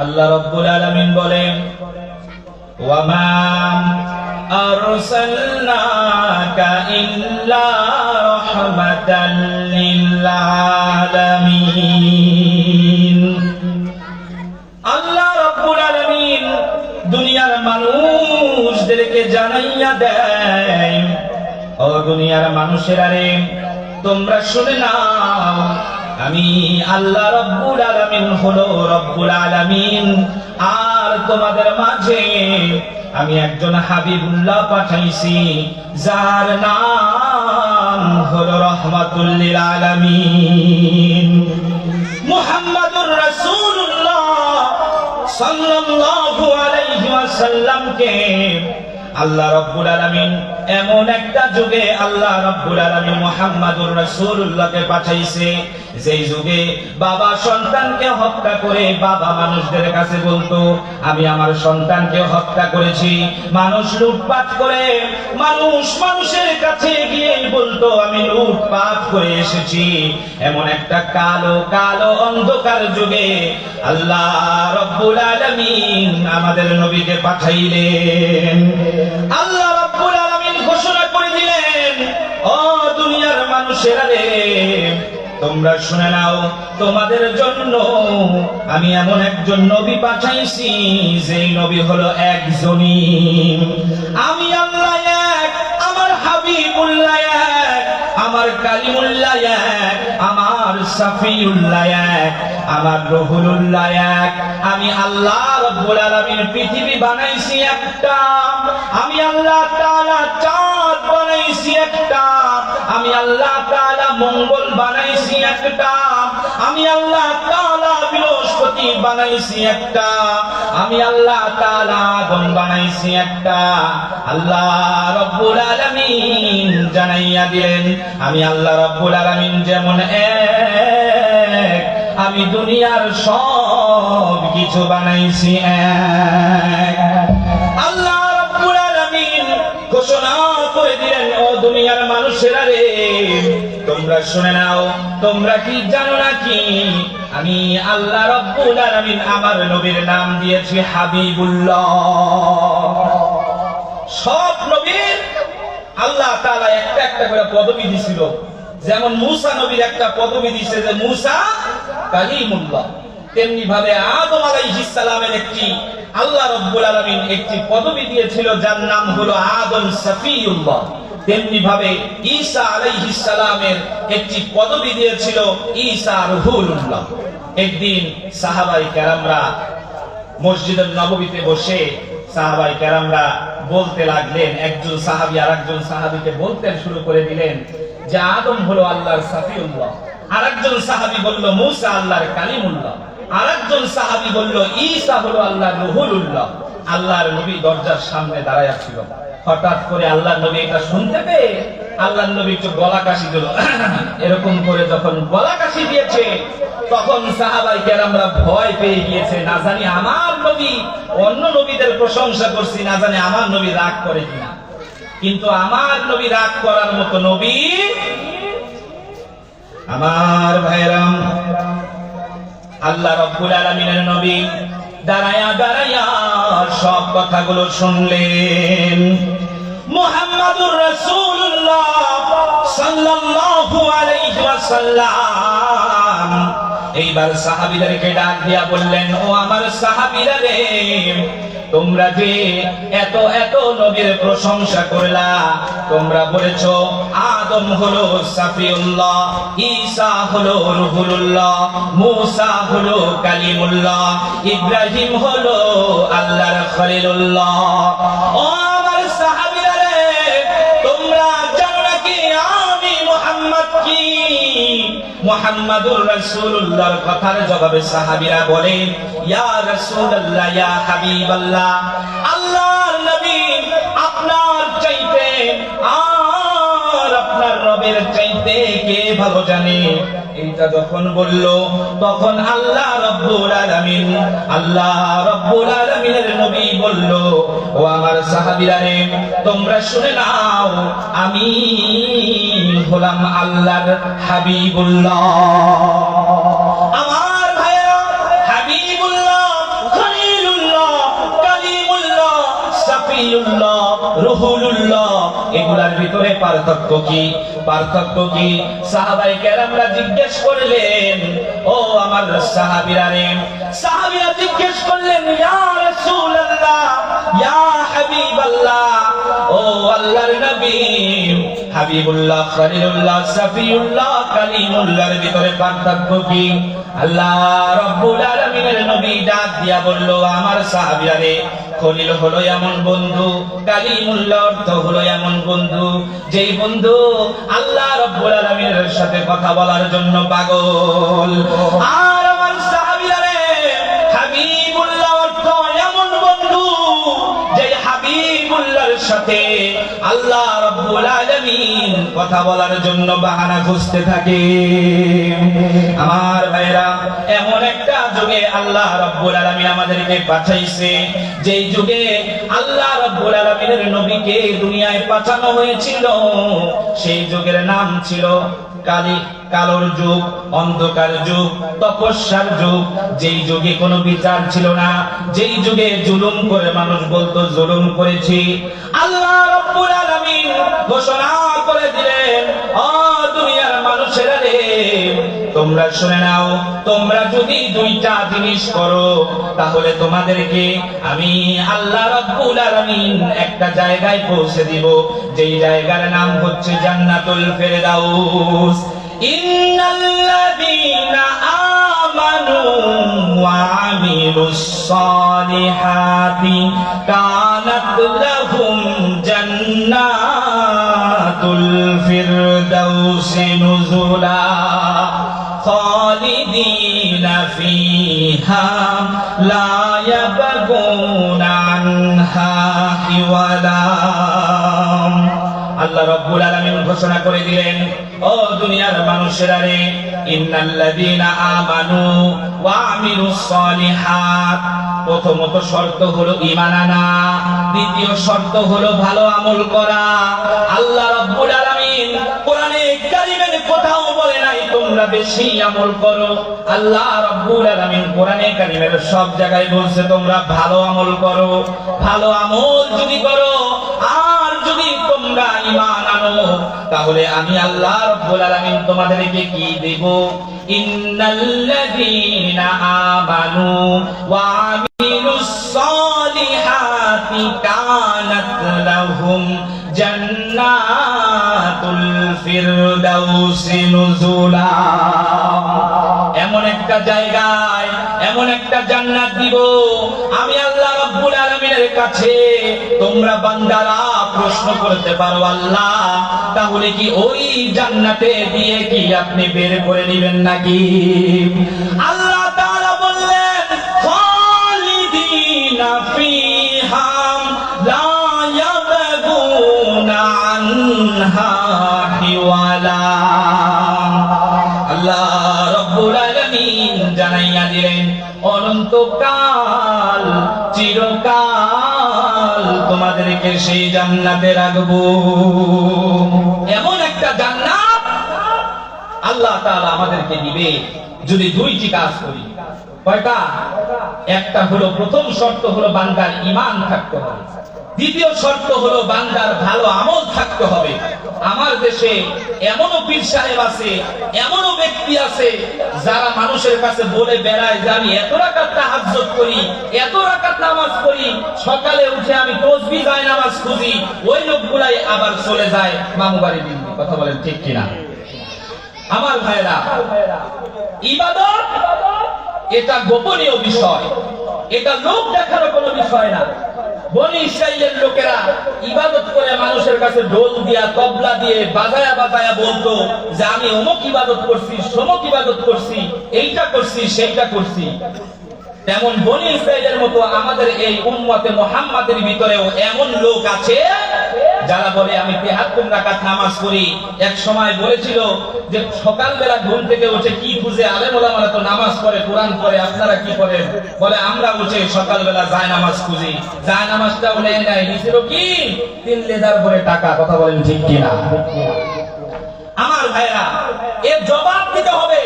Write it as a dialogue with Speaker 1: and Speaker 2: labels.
Speaker 1: আল্লাহ রাব্বুল আলামিন বলেন, ওয়ামা আরসালনাকা ইল্লা রাহমাতাল লিল আলামিন। আল্লাহ রাব্বুল আলামিন দুনিয়ার মানুষদেরকে জানাইয়া দেয়, ও দুনিয়ার মানুষেরা রে, তোমরা শুনে নাও, আমি আল্লাহ রাব্বুল আলামিন হলো রব্বুল আলামিন, আর তোমাদের মাঝে আমি একজন হাবিবুল্লাহ পাঠাইছি, যার নাম হলো রাহমাতুল লিল আলামিন। মুহাম্মাদুর রাসূলুল্লাহ সাল্লাল্লাহু আলাইহি ওয়াসাল্লামকে আল্লাহ রাব্বুল আলামিন এমন একটা যুগে আল্লাহ রাব্বুল আলামিন মুহাম্মাদুর রাসূলুল্লাহকে পাঠাইছে, যেই যুগে বাবা সন্তানকে হত্যা করে বাবা মানুষদের কাছে বলতো, আমি আমার সন্তানকে হত্যা করেছি। মানুষ লুটপাট করে মানুষ মানুষের কাছে গিয়ে বলতো, আমি লুটপাট করে এসেছি। এমন একটা কালো কালো অন্ধকার যুগে আল্লাহ রাব্বুল আলামিন আমাদের নবীকে পাঠাইলেন। আল্লাহ রাব্বুল আলামিন ঘোষণা করে দিলেন, ও দুনিয়ার মানুষেরা রে, তোমরা শুনে নাও, তোমাদের জন্য আমি এমন একজন নবী পাঠাইছি, যেই নবী হলো একজনই। আমি আল্লাহ এক, আমার হাবিবুল্লাহ এক, আমার কালিমুল্লাহ এক, আমার সাফিউল্লাহ এক, আমার রুহুল্লাহ এক। আমি আল্লাহ রাব্বুল আলামিন পৃথিবী বানাইছি একটা, আমি আল্লাহ তাআলা চাঁদ বানাইছি একটা, আমি আল্লাহ তাআলা মঙ্গল বানাইছি একটা, আমি আল্লাহ তাআলা বৃহস্পতি বানাইছি একটা, আমি আল্লাহ তাআলা আদম বানাইছি একটা। আল্লাহ রাব্বুল আলামিন জানাইয়া দিলেন, আমি আল্লাহ রাব্বুল আলামিন যেমন এক, আমি দুনিয়ার সব কিছু বানাইছি এক। আল্লাহ রাব্বুল আলামিন ঘোষণা করে দিলেন, ও দুনিয়ার মানুষেরা রে, তোমরা শুনে নাও, তোমরা কি জানো নাকি আমি আল্লাহ রাব্বুল আলামিন আমার নবীর নাম দিয়েছি হাবিবুল্লাহ। সব নবীর আল্লাহ তাআলা একটা একটা করে পদবি দিয়েছিল। যেমন মুসা নবীর একটা পদবি দিয়েছে যে মুসা কালিমুল্লাহ, তেমনি ভাবে আদম আলাইহিস সালামের একটি আল্লাহ রাব্বুল আলামিন একটি পদবি দিয়েছিল, যার নাম হলো আদম সাফিউল্লাহ। তেমনি ভাবে ঈসা আলাইহিস সালামের একটি পদবি দিয়েছিল ঈসা রুহুল্লাহ। একদিন সাহাবায়ে কেরামরা মসজিদে নববীতে বসে সাহাবায়ে কেরামরা বলতে লাগলেন, একজন সাহাবী আরেকজন সাহাবীকে বলতে শুরু করে দিলেন যে আদম হলো আল্লাহর সাফিউল্লাহ, আরেকজন সাহাবী বলল মুসা আল্লাহর কালিমুল্লাহ, আরেকজন সাহাবী বলল ঈসা হলো আল্লাহর রুহুল্লাহ। আল্লাহর নবী দরজার সামনে দাঁড়ায়া ছিল। হঠাৎ করে আল্লাহর নবী এটা শুনতে পেয়ে আল্লাহর নবী একটু গলা কাশি দিল। এরকম করে যখন গলা কাশি দিয়েছে, তখন সাহাবায়ে কেরামরা ভয় পেয়ে গিয়েছে, না জানি আমার নবী অন্য নবীদের প্রশংসা করছি, না জানি আমার নবী রাগ করে কিনা। কিন্তু আমার নবী রাগ করার মতো নবী। আমার ভাইরা, আল্লাহ রাব্বুল আলামিনের নবী দাঁড়ায়া দাঁড়ায়া সব কথাগুলো শুনলেন। মুহাম্মাদুর রাসূলুল্লাহ সাল্লাল্লাহু আলাইহি ওয়াসাল্লাম এইবার সাহাবীদেরকে ডাক দিয়া বললেন, ও আমার সাহাবীরা রে, তোমরা যে এত এত নবীর প্রশংসা করলা, তোমরা বলেছো আদম হলো সাফিউল্লাহ, ঈসা হলো রুহুল্লাহ, মুসা হলো কালিমুল্লাহ, ইব্রাহিম হলো আল্লাহর খলিলুল্লাহ। ও আমার সাহাবীরা রে, তোমরা জানো নাকি আমি মুহাম্মদ কি? মুহাম্মাদুর রাসূলুল্লাহর কথার জবাবে সাহাবীরা বলেন, ইয়া রাসূলুল্লাহ, ইয়া হাবিবাল্লাহ, আল্লাহর নবী আপনার চাইতে আর আপনার রবের চাইতে কে ভালো জানে। এইটা যখন বলল, তখন আল্লাহ রাব্বুল আলামিনের নবী বলল, ও আমার সাহাবীরা রে, তোমরা শুনে নাও, আমি হলাম আল্লাহর হাবিবুল্লাহ। আমার ভাইরা, হাবিবুল্লাহ রুহুলুল্লাহ, এগুলার ভিতরে পার্থক্য কি? পার্থক্য কি? সাহাবায়ে কেরামরা জিজ্ঞেস করলেন, ও আমার সাহাবীরা রে, সাহাবীরা জিজ্ঞেস করলেন, ইয়া রাসূলুল্লাহ, ইয়া হাবিবাল্লাহ, ও আল্লাহর নবী, হাবিবুল্লাহ, খলিলুল্লাহ, সাফিউল্লাহ, কালিমুল্লাহর ভিতরে পার্থক্য কি? আল্লাহ রাব্বুল আলামিনের নবী ডাক দিয়া বলল, আমার সাহাবীরা রে, খলিল হলো এমন বন্ধু, কালিমুল্লাহ অর্থ হলো এমন বন্ধু যেই বন্ধু আল্লাহ রাব্বুল আলামিনের সাথে কথা বলার জন্য পাগল। আর আমার সাহাবীরা রে, হাবিবুল্লাহ অর্থ এমন বন্ধু যে হাবিবুল্লাহর সাথে আল্লাহ রাব্বুল আলামিন কথা বলার জন্য বাহানা খুঁজতে থাকে। আমার ভাইরা, এমন একটা যুগে আল্লাহ রাব্বুল আলামিন আমাদেরকে পাঠাইছে, যেই যুগে আল্লাহ রাব্বুল আলামিনের নবীকে দুনিয়ায় পাঠানো হয়েছিল, সেই যুগের নাম ছিল কালোর যুগ, অন্ধকার যুগ, তপস্যার যুগ। যেই যুগে কোনো বিচার ছিল না, যেই যুগে জুলুম করে মানুষ বলতো জুলুম করেছি, আল্লাহ রাব্বুল আলামিন ঘোষণা করে দিলেন, ও দুনিয়ার মানুষেরা রে, তোমরা শুনে নাও, তোমরা যদি দুইটা জিনিস করো তাহলে তোমাদেরকে আমি আল্লাহ রাব্বুল আলামিন একটা জায়গায় পৌঁছে দিব, যেই জায়গার নাম হচ্ছে জান্নাতুল ফেরদাউস। ইন্নাল্লাযীনা আমানু ওয়া আমিলুস সালিহাতি কানাত লাহুম জান্নাতুল ফিরদাউসি নুজুলা খালিদিনা ফিহা লা ইয়াবগুনা আনহা হিওয়ালা। আল্লাহ রাব্বুল আলামিন ঘোষণা করে দিলেন, ও দুনিয়ার মানুষেরা রে, ইন্নাল্লাযীনা আমানু ওয়া আমিলুস সালিহাত, প্রথমত শর্ত হলো ঈমান আনা, দ্বিতীয় শর্ত হলো ভালো আমল করা। আল্লাহ রাব্বুল আলামিন কোরআনে কারীমের কোথাও বলে নাই তোমরা বেশি আমল করো। আল্লাহ রাব্বুল আলামিন কোরআনে কারীমের সব জায়গায় বলছে তোমরা ভালো আমল করো। ভালো আমল যদি করো আর যদি তোমরা ঈমান আনো, তাহলে আমি আল্লাহ রাব্বুল আলামিন তোমাদেরকে কি দেব? ইন্নাল্লাযীনা আমানু ওয়া আমিলুস সালিহাতি কানাত লাহুম জান্নাতুল ফিরদাউসি নুজুলা। এমন একটা জায়গায়, এমন একটা জান্নাত দিব আমি আল্লাহ রাব্বুল আলামিনের কাছে। তোমরা বান্দারা প্রশ্ন করতে পারো, আল্লাহ তাহলে কি ওই জান্নাতে দিয়ে কি আপনি বের করে নেবেন নাকি? আল্লাহ তাআলা বললেন, খালিদিনা ফিহা লা ইয়াবগুনা আনহা হিওয়ালা। আল্লাহ রাব্বুল আলামিন জানাইয়া দিলেন, অনন্তকাল, চিরকাল তোমাদেরকে সেই জান্নাতে রাখবো। এমন একটা জান্নাত আল্লাহ তাআলা আমাদেরকে দিবে যদি দুইটি কাজ করি। কয়টা? একটা হলো, প্রথম শর্ত হলো বান্দার ঈমান থাকতে হবে, দ্বিতীয় শর্ত হলো বান্দার ভালো আমল থাকতে হবে। আমার দেশে এমনও পীর সাহেব আছে, এমনও ব্যক্তি আছে যারা মানুষের কাছে বলে বেড়ায় যে আমি এত রাকাত তাহাজ্জুদ করি, এত রাকাত নামাজ পড়ি, সকালে উঠে আমি তাসবিহ যায় নামাজ খুঁজি। ওই লোকগুলাই আবার চলে যায় মামু বাড়ি দিল্লি। কথা বলেন ঠিক কিনা? আমার ভাইরা, ইবাদত এটা গোপনীয় বিষয়, এটা লোক দেখার কোনো বিষয় না। বনি ইসরাইলের লোকেরা ইবাদত করে মানুষের কাছে ঢোল দিয়া, তবলা দিয়ে বাজায়া বাজায়া বলতো যে আমি অমুক ইবাদত করছি, সমক ইবাদত করছি, এইটা করছি, সেইটা করছি। তেমন বনি ইসরাইলের মতো আমাদের এই উম্মতে মুহাম্মাদের ভিতরেও এমন লোক আছে যারা বলে আমি ৭৩ রাকাত নামাজ পড়ি। এক সময় বলেছিল যে সকালবেলা ঘুম থেকে উঠে কি খুঁজে, আলেম ওলামারা তো নামাজ পড়ে, কোরআন পড়ে, আপনারা কি করেন? বলে আমরা উঠে সকালবেলা যায় নামাজ খুঁজি। যায় নামাজটাও নেয় নাই, নিছিল কি ৩ লেদার ভরে টাকা। কথা বলেন ঠিক কিনা? আমার ভাইরা, এর জবাব দিতে হবে।